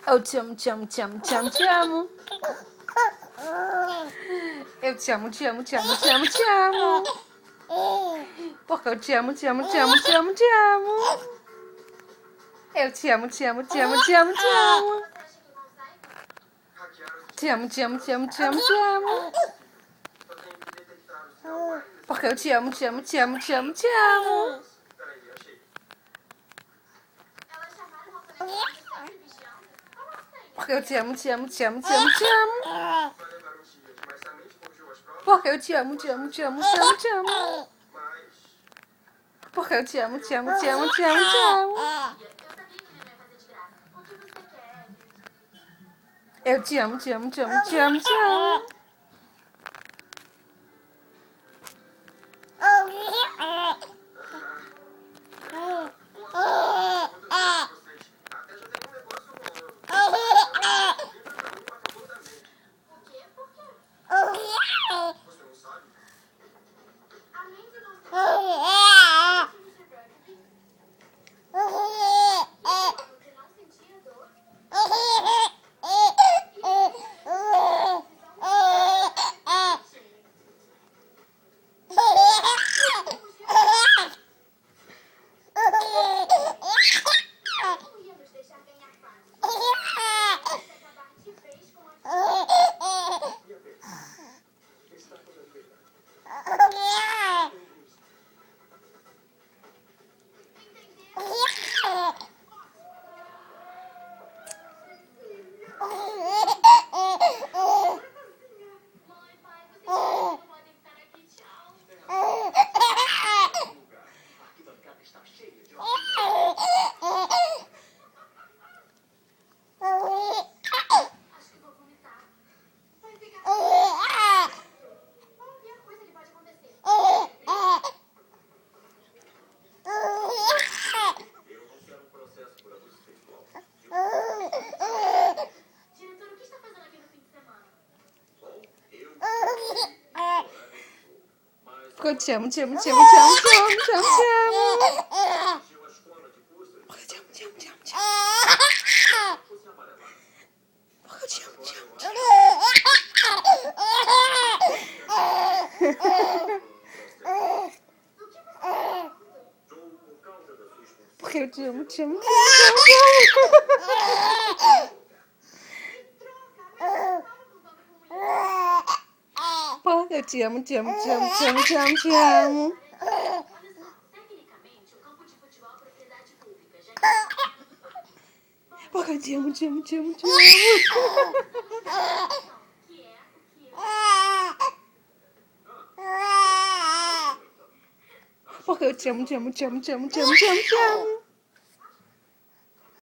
Eu te amo. Eu te amo, te amo, te amo, te amo, te amo. Porque eu te amo, te amo, te amo, te amo, te amo. Eu te amo, te amo, te amo, te amo, te amo. Te amo, te amo, te amo, te amo, te amo. Porque eu te amo, te amo, te amo, te amo, te amo. Porque eu te amo, te amo, te amo, te amo, te amo. Porque eu te amo, te amo, te amo, te amo, te amo. Porque eu te amo, te amo, te amo, te amo, te amo. Eu te amo, te amo, te amo, te amo, te amo. Porque eu te amo, te amo, te amo, te amo, te amo, te amo, te amo. Porque eu te amo, te amo, te amo, te amo. Porque eu te amo, te amo, te amo. Porque eu te amo, te amo, te amo, te amo. Porque eu te amo, te amo, te amo, te amo, te amo, te amo. Porque eu te amo, te amo, te amo, te amo. Porque eu te amo, te amo, te amo, te amo, te amo, te amo, te amo.